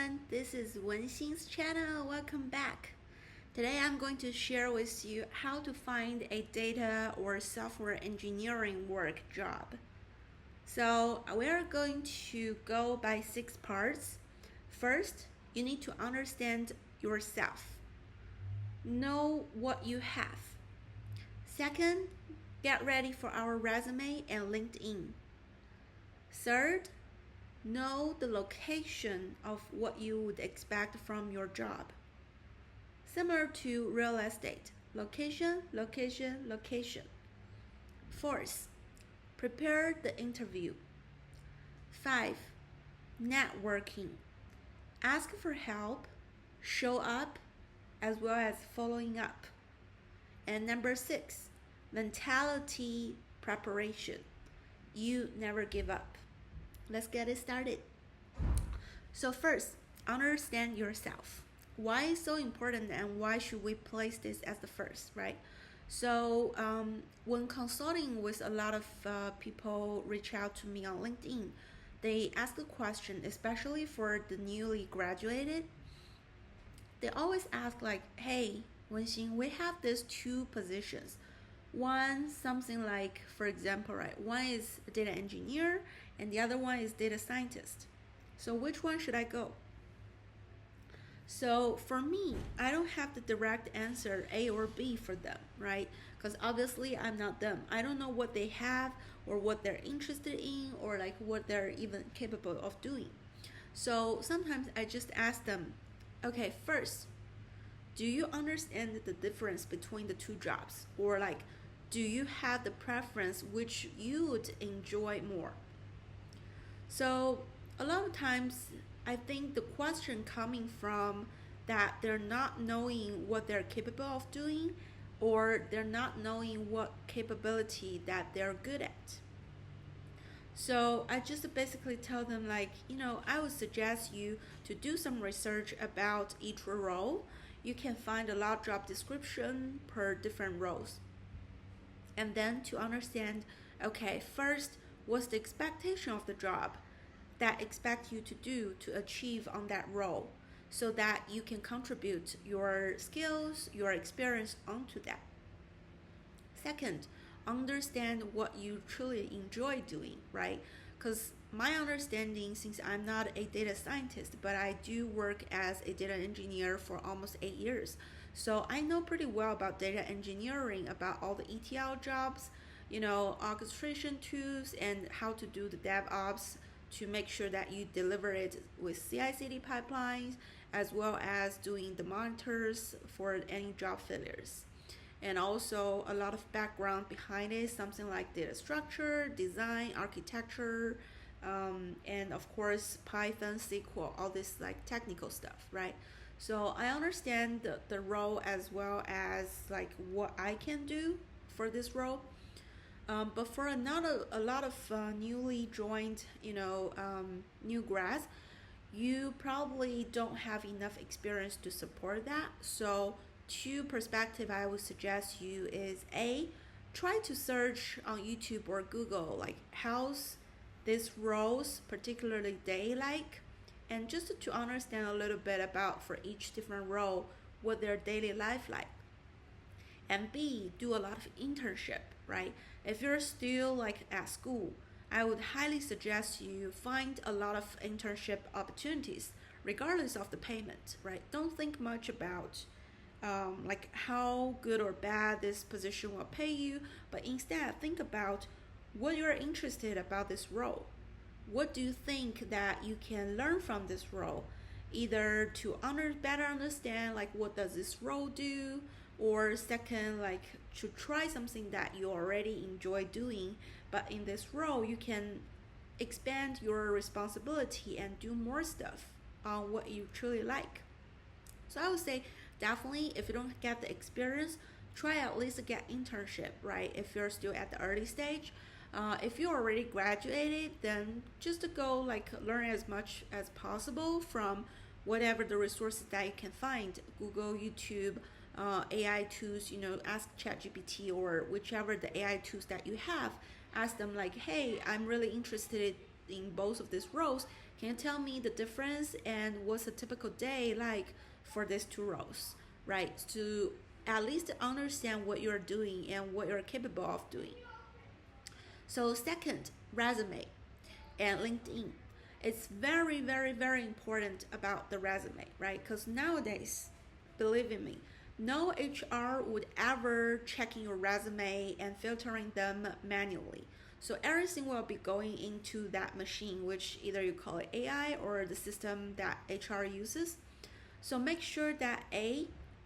everyone, this is Wenxin's channel. Welcome back. Today I'm going to share with you how to find a data or software engineering work job. So we are going to go by 6 parts. First, you need to understand yourself. Know what you have. Second, get ready for our resume and LinkedIn. Third, know the location of what you would expect from your job. Similar to real estate, location, location, location. Fourth, prepare the interview. 5, networking. Ask for help, show up, as well as following up. And number 6, mentality preparation. You never give up. Let's get it started. So first, understand yourself. Why is so important and why should we place this as the first, right? So when consulting with a lot of people reach out to me on LinkedIn, they ask a question, especially for the newly graduated. They always ask like, hey, Wenxin, we have these 2 positions. One, something like, for example, right, one is a data engineer and the other one is data scientist. So which one should I go? So for me, I don't have the direct answer A or B for them, right? Because obviously I'm not them. I don't know what they have or what they're interested in or like what they're even capable of doing. So sometimes I just ask them, okay, first, do you understand the difference between the 2 jobs? Or like, do you have the preference which you would enjoy more? So a lot of times I think the question coming from that they're not knowing what they're capable of doing or they're not knowing what capability that they're good at. So I just basically tell them like, I would suggest you to do some research about each role. You can find a lot of job description per different roles. And then to understand, okay, first, what's the expectation of the job that expect you to do to achieve on that role so that you can contribute your skills, your experience onto that. Second, understand what you truly enjoy doing, right? Because my understanding, since I'm not a data scientist, but I do work as a data engineer for almost 8 years. So I know pretty well about data engineering, about all the ETL jobs, orchestration tools, and how to do the DevOps to make sure that you deliver it with CI/CD pipelines, as well as doing the monitors for any job failures. And also a lot of background behind it, something like data structure, design, architecture, and of course Python, SQL, all this like technical stuff, right? So I understand the role as well as like what I can do for this role. But for a lot of newly joined, new grads, you probably don't have enough experience to support that. So 2 perspective I would suggest you is A, try to search on YouTube or Google like how's these roles particularly they like, and just to understand a little bit about for each different role what their daily life like. And B, do a lot of internship, right? If you're still like at school, I would highly suggest you find a lot of internship opportunities regardless of the payment, right? Don't think much about like how good or bad this position will pay you, but instead think about what you're interested about this role. What do you think that you can learn from this role? Either to better understand like what does this role do, or second, like to try something that you already enjoy doing, but in this role you can expand your responsibility and do more stuff on what you truly like. So I would say definitely if you don't get the experience, try at least to get internship, right? If you're still at the early stage. If you already graduated, then just to go like learn as much as possible from whatever the resources that you can find, Google, YouTube, AI tools, ask ChatGPT or whichever the AI tools that you have. Ask them like, hey, I'm really interested in both of these roles. Can you tell me the difference and what's a typical day like for these two roles, right? To at least understand what you're doing and what you're capable of doing. So second, resume and LinkedIn. It's very, very, very important about the resume, right? Because nowadays, believe in me, no HR would ever checking your resume and filtering them manually. So everything will be going into that machine, which either you call it AI or the system that HR uses. So make sure that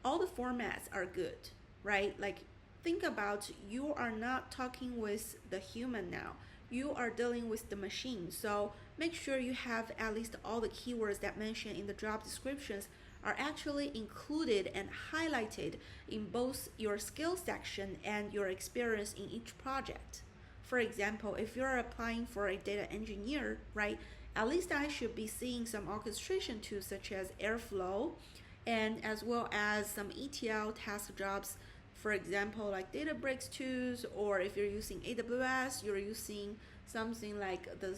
all the formats are good, right? Like think about you are not talking with the human now. You are dealing with the machine. So make sure you have at least all the keywords that mentioned in the job descriptions are actually included and highlighted in both your skill section and your experience in each project. For example, if you're applying for a data engineer, right, at least I should be seeing some orchestration tools such as Airflow and as well as some ETL task jobs, for example, like Databricks tools, or if you're using AWS, you're using something like the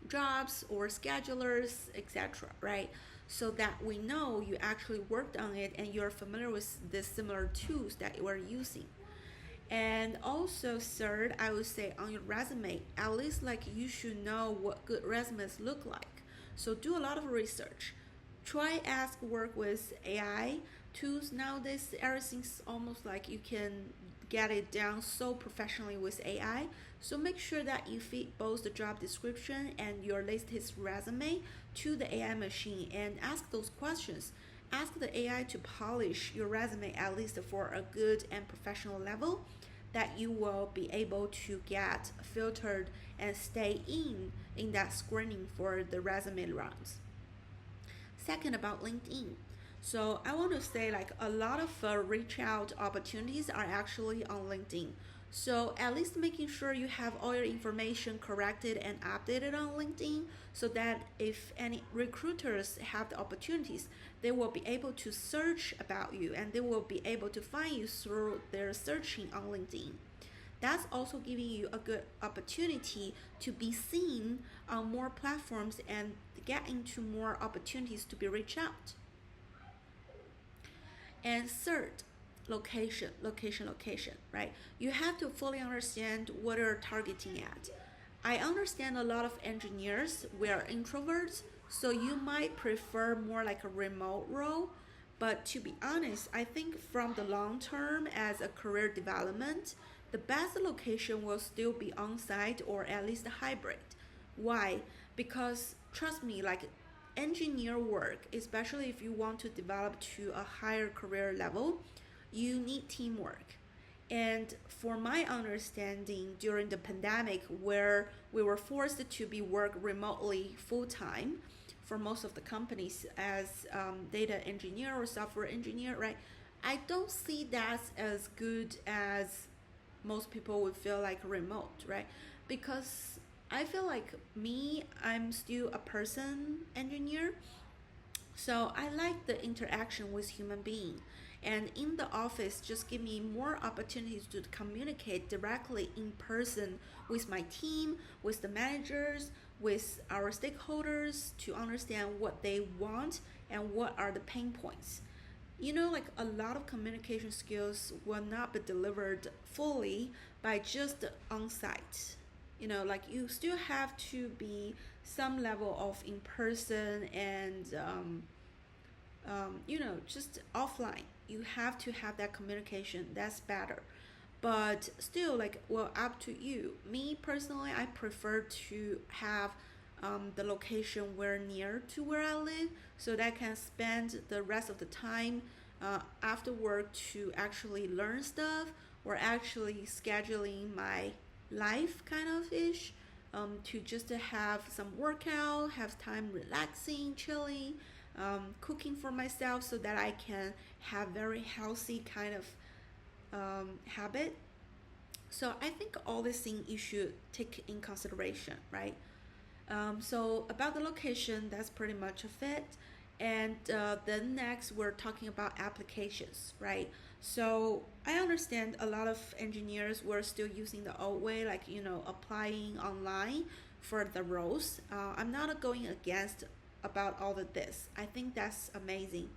jobs or schedulers, etc., right? So that we know you actually worked on it and you're familiar with the similar tools that you are using. And also, third, I would say on your resume, at least like you should know what good resumes look like. So do a lot of research. Try ask work with AI tools nowadays. Everything's almost like you can get it down so professionally with AI. So make sure that you feed both the job description and your latest resume to the AI machine and ask those questions. Ask the AI to polish your resume at least for a good and professional level that you will be able to get filtered and stay in that screening for the resume rounds. Second, about LinkedIn. So I want to say like a lot of reach out opportunities are actually on LinkedIn. So at least making sure you have all your information corrected and updated on LinkedIn so that if any recruiters have the opportunities, they will be able to search about you and they will be able to find you through their searching on LinkedIn. That's also giving you a good opportunity to be seen on more platforms and get into more opportunities to be reached out. And third, location, right? You have to fully understand what you're targeting at. I understand a lot of engineers were introverts, so you might prefer more like a remote role. But to be honest, I think from the long term as a career development, the best location will still be on site or at least hybrid. Why? Because trust me, like engineer work, especially if you want to develop to a higher career level, you need teamwork. And for my understanding, during the pandemic, where we were forced to be work remotely full time for most of the companies as data engineer or software engineer, right? I don't see that as good as most people would feel like remote, right? Because I feel like me, I'm still a person engineer, so I like the interaction with human being. And in the office, just give me more opportunities to communicate directly in person with my team, with the managers, with our stakeholders to understand what they want and what are the pain points. You know, like a lot of communication skills will not be delivered fully by just on site. You know, like you still have to be some level of in person and just offline. You have to have that communication. That's better. But still, like, well, up to you. Me personally, I prefer to have the location where near to where I live so that I can spend the rest of the time after work to actually learn stuff or actually scheduling my life kind of ish to just to have some workout, have time relaxing, chilling, cooking for myself so that I can have very healthy kind of habit. So I think all these things you should take in consideration, right? So about the location, that's pretty much of it. And then next we're talking about applications, right? So I understand a lot of engineers were still using the old way, like applying online for the roles. I'm not going against about all of this. I think that's amazing.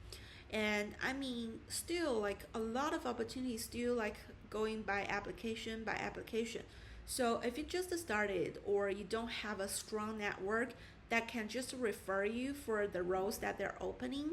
And I mean, still like a lot of opportunities still like going by application by application. So if you just started or you don't have a strong network that can just refer you for the roles that they're opening,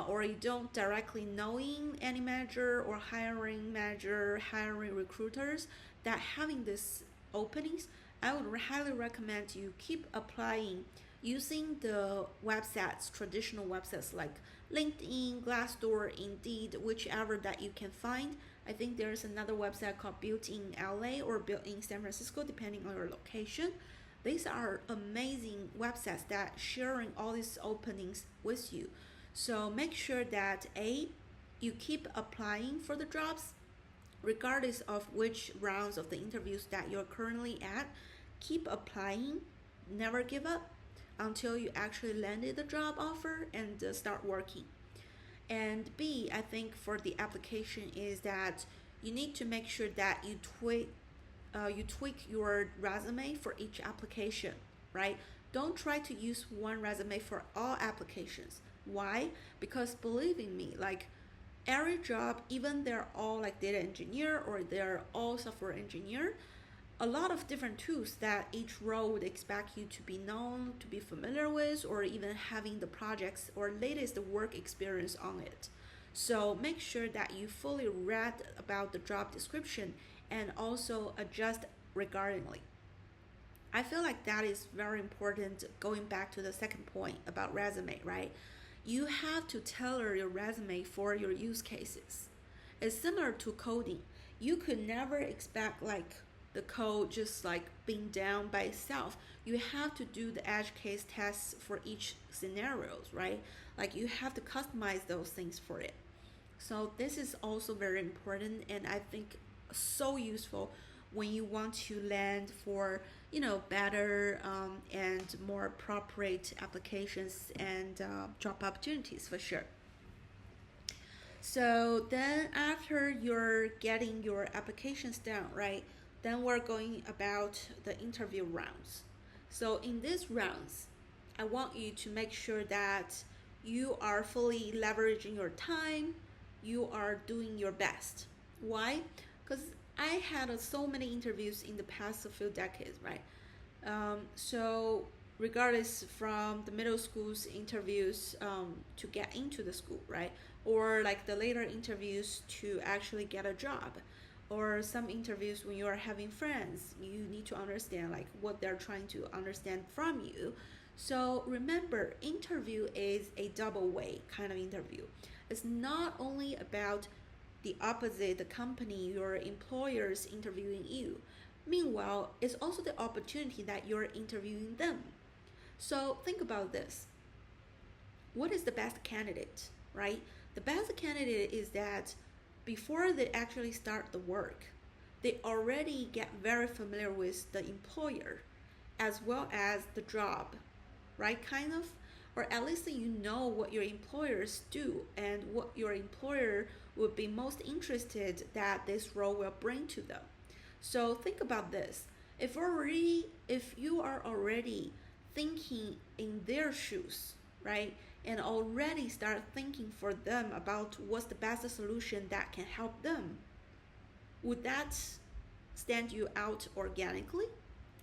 or you don't directly knowing any manager or hiring manager, hiring recruiters that having these openings, I would highly recommend you keep applying using the websites, traditional websites like LinkedIn, Glassdoor, Indeed, whichever that you can find. I think there's another website called Built in LA or Built in San Francisco, depending on your location. These are amazing websites that sharing all these openings with you. So make sure that you keep applying for the jobs regardless of which rounds of the interviews that you're currently at. Keep applying, never give up until you actually landed the job offer and start working. And B, I think for the application is that you need to make sure that you tweak your resume for each application, right? Don't try to use one resume for all applications. Why? Because believe in me, like every job, even they're all like data engineer or they're all software engineer, a lot of different tools that each role would expect you to be known, to be familiar with, or even having the projects or latest work experience on it. So make sure that you fully read about the job description and also adjust regardingly. I feel like that is very important going back to the second point about resume, right? You have to tailor your resume for your use cases. It's similar to coding. You could never expect like the code just like being down by itself. You have to do the edge case tests for each scenarios, right? Like you have to customize those things for it. So this is also very important and I think so useful when you want to land for better and more appropriate applications and job opportunities for sure. So then after you're getting your applications done, right? Then we're going about the interview rounds. So in these rounds, I want you to make sure that you are fully leveraging your time, you are doing your best. Why? Because I had so many interviews in the past few decades, right? So regardless from the middle school's interviews to get into the school, right? Or like the later interviews to actually get a job, or some interviews when you are having friends, you need to understand like what they're trying to understand from you. So remember, interview is a double way kind of interview. It's not only about the opposite, the company, your employers interviewing you. Meanwhile, it's also the opportunity that you're interviewing them. So think about this. What is the best candidate, right? The best candidate is that before they actually start the work, they already get very familiar with the employer as well as the job, right? Kind of, or at least you know what your employers do and what your employer would be most interested that this role will bring to them. So think about this. If you are already thinking in their shoes, right? And already start thinking for them about what's the best solution that can help them, would that stand you out organically,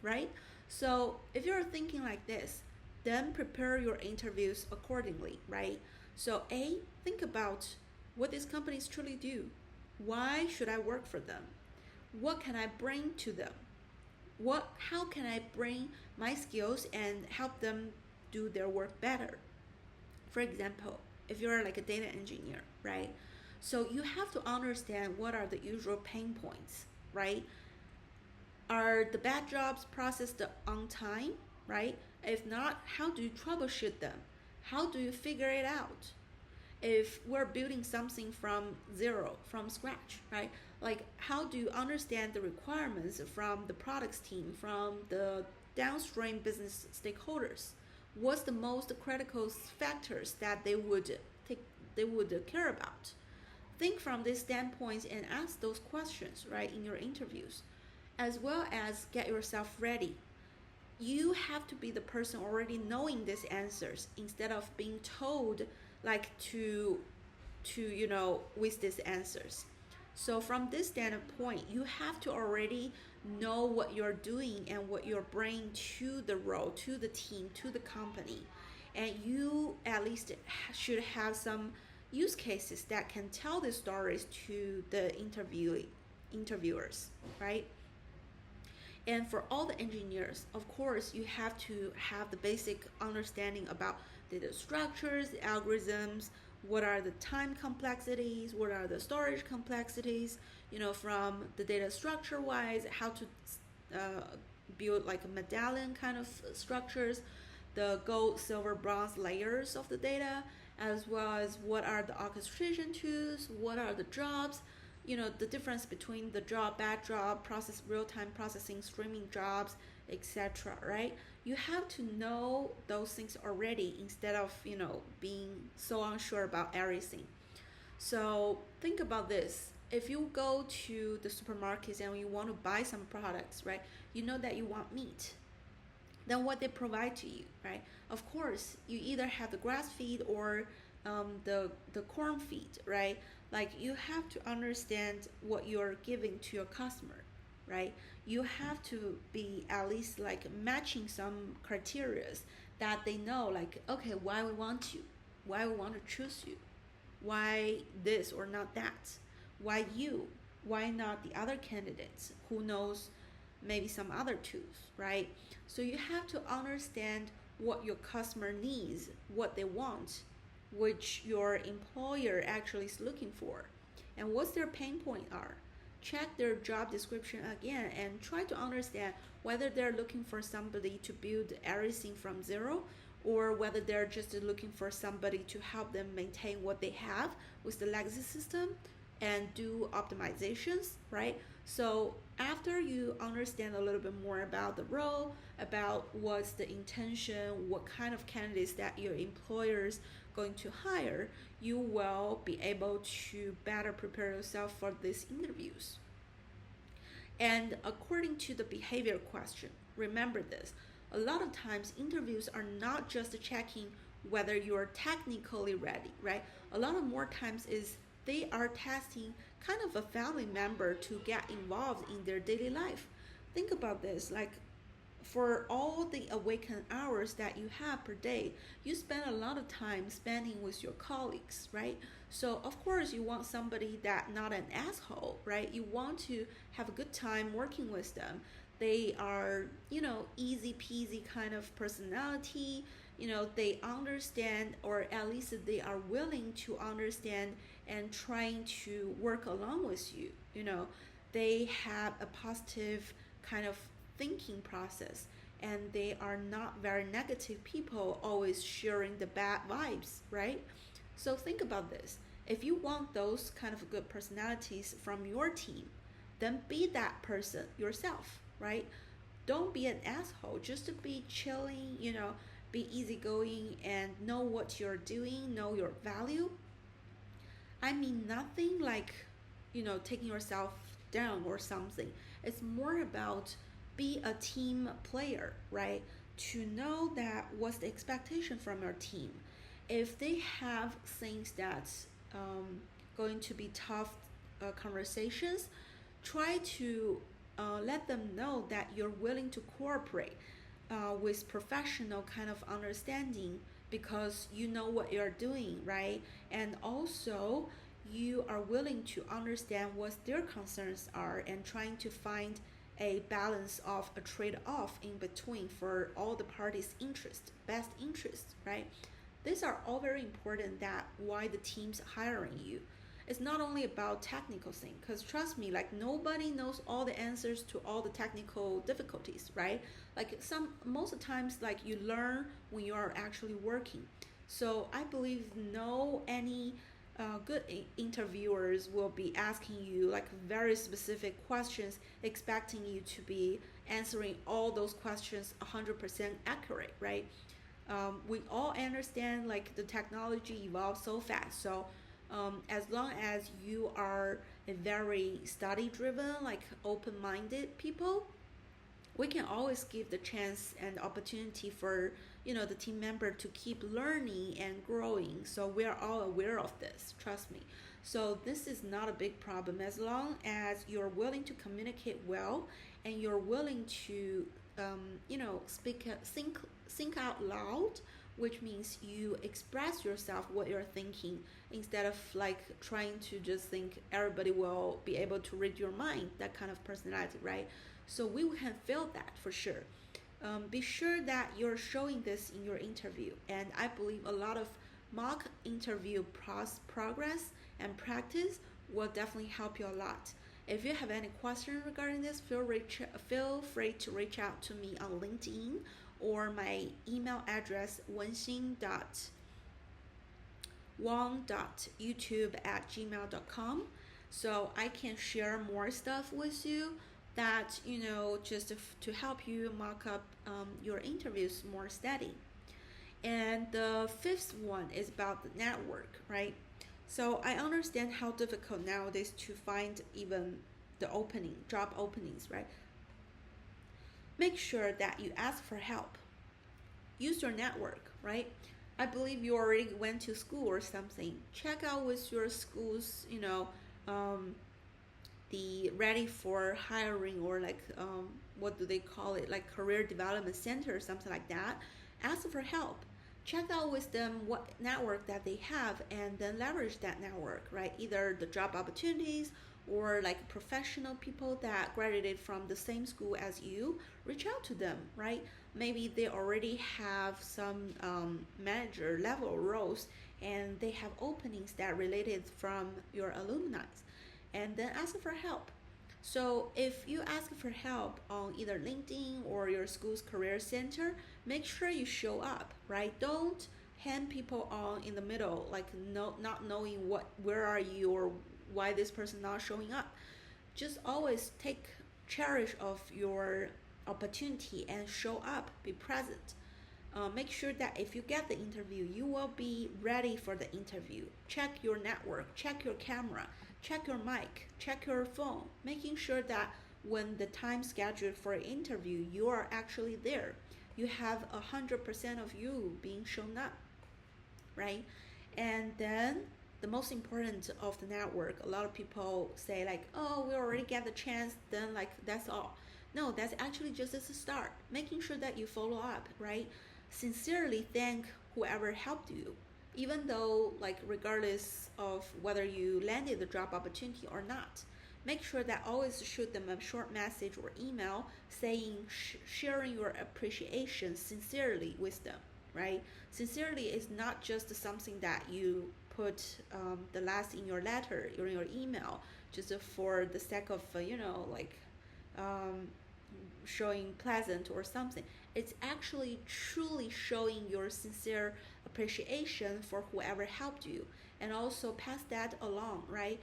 right? So if you're thinking like this, then prepare your interviews accordingly, right? So think about what these companies truly do. Why should I work for them? What can I bring to them? How can I bring my skills and help them do their work better? For example, if you're like a data engineer, right? So you have to understand what are the usual pain points, right? Are the bad jobs processed on time, right? If not, how do you troubleshoot them? How do you figure it out? If we're building something from zero, from scratch, right? Like how do you understand the requirements from the products team, from the downstream business stakeholders? What's the most critical factors that they would care about? Think from this standpoint and ask those questions, right, in your interviews, as well as get yourself ready. you have to be the person already knowing these answers instead of being told like to with these answers. So from this standpoint, you have to already know what you're doing and what you're bringing to the role, to the team, to the company, and you at least should have some use cases that can tell the stories to the interviewers, right? And for all the engineers, of course, you have to have the basic understanding about data structures, algorithms, what are the time complexities, what are the storage complexities, from the data structure wise, how to uh, build like a medallion kind of structures, the gold, silver, bronze layers of the data, as well as what are the orchestration tools, what are the jobs, the difference between the job, bad job, process, real-time processing, streaming jobs, etc. Right? You have to know those things already instead of being so unsure about everything. So think about this. If you go to the supermarkets and you want to buy some products, right? You know that you want meat. Then what they provide to you, right? Of course, you either have the grass feed or the corn feed, right? Like you have to understand what you're giving to your customer, right? You have to be at least like matching some criterias that they know, like okay, why we want to choose you, why this or not that, why you, why not the other candidates who knows maybe some other tools, right? So you have to understand what your customer needs, what they want, which your employer actually is looking for, and what's their pain point are. Check their job description again and try to understand whether they're looking for somebody to build everything from zero, or whether they're just looking for somebody to help them maintain what they have with the legacy system and do optimizations, right? So after you understand a little bit more about the role, about what's the intention, what kind of candidates that your employers going to hire, you will be able to better prepare yourself for these interviews. And according to the behavior question, remember this, a lot of times interviews are not just checking whether you're technically ready, right? A lot of more times is they are testing kind of a family member to get involved in their daily life. Think about this, like for all the awakened hours that you have per day, you spend a lot of time spending with your colleagues, right? So of course you want somebody that not an asshole, right? You want to have a good time working with them. They are, easy peasy kind of personality. They understand, or at least they are willing to understand and trying to work along with you. They have a positive kind of thinking process, and they are not very negative people always sharing the bad vibes, right? So think about this. If you want those kind of good personalities from your team, then be that person yourself, right? Don't be an asshole. Just be chilling, be easygoing and know what you're doing, know your value. I mean, nothing like, taking yourself down or something. It's more about be a team player, right? To know that what's the expectation from your team. If they have things that's going to be tough conversations, try to let them know that you're willing to cooperate with professional kind of understanding because you know what you're doing, right? And also you are willing to understand what their concerns are and trying to find a balance of a trade-off in between for all the parties' interest, best interest, right? These are all very important that why the team's hiring you. It's not only about technical thing, because trust me, like nobody knows all the answers to all the technical difficulties, right? Like most of the times, like you learn when you are actually working. So I believe no any good interviewers will be asking you like very specific questions, expecting you to be answering all those questions 100% accurate, right? We all understand like the technology evolves so fast. So as long as you are a very study driven, like open minded people, we can always give the chance and opportunity for the team member to keep learning and growing. So we are all aware of this, trust me. So this is not a big problem as long as you're willing to communicate well and you're willing to speak think out loud, which means you express yourself what you're thinking instead of like trying to just think everybody will be able to read your mind, that kind of personality, right? So we can feel that for sure. Be sure that you're showing this in your interview, and I believe a lot of mock interview progress and practice will definitely help you a lot. If you have any questions regarding this, feel free to reach out to me on LinkedIn or my email address wenxing.wang.youtube@gmail.com, so I can share more stuff with you that just to help you mock up your interviews more steady. And the fifth one is about the network, right? So I understand how difficult nowadays to find even the job openings, right? Make sure that you ask for help. Use your network, right? I believe you already went to school or something. Check out with your schools, the ready for hiring, or like what do they call it, like career development center or something like that. Ask for help. Check out with them what network that they have and then leverage that network, right? Either the job opportunities or like professional people that graduated from the same school as you. Reach out to them, right? Maybe they already have some manager level roles and they have openings that related from your alumni, and then ask for help. So if you ask for help on either LinkedIn or your school's career center, make sure you show up, right? Don't hand people on in the middle, like not knowing where are you or why this person not showing up. Just always cherish of your opportunity and show up, be present. Make sure that if you get the interview, you will be ready for the interview. Check your network, check your camera, check your mic, check your phone, making sure that when the time scheduled for an interview, you are actually there. You have 100% of you being shown up, right? And then the most important of the network, a lot of people say like, oh, we already get the chance, then like that's all. No, that's actually just as a start. Making sure that you follow up, right? Sincerely thank whoever helped you, even though like regardless of whether you landed the job opportunity or not. Make sure that always shoot them a short message or email saying sharing your appreciation sincerely with them, right? Sincerely is not just something that you put the last in your letter or in your email just for the sake of um, showing pleasant or something. It's actually truly showing your sincere appreciation for whoever helped you, and also pass that along, right?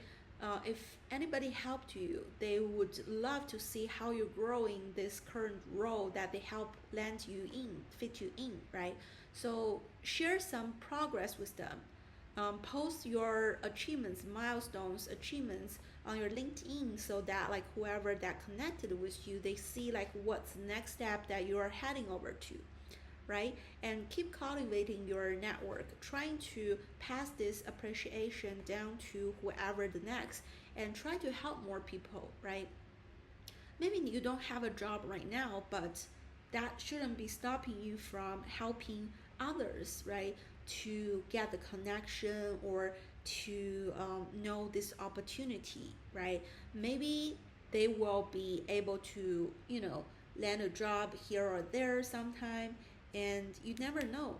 If anybody helped you, they would love to see how you're growing this current role that they help land you in, fit you in, right? So share some progress with them. Post your achievements, milestones, achievements on your LinkedIn so that like whoever that connected with you, they see like what's the next step that you are heading over to, right? And keep cultivating your network, trying to pass this appreciation down to whoever the next, and try to help more people, right? Maybe you don't have a job right now, but that shouldn't be stopping you from helping others, right? To get the connection or to know this opportunity, right? Maybe they will be able to, land a job here or there sometime, and you never know,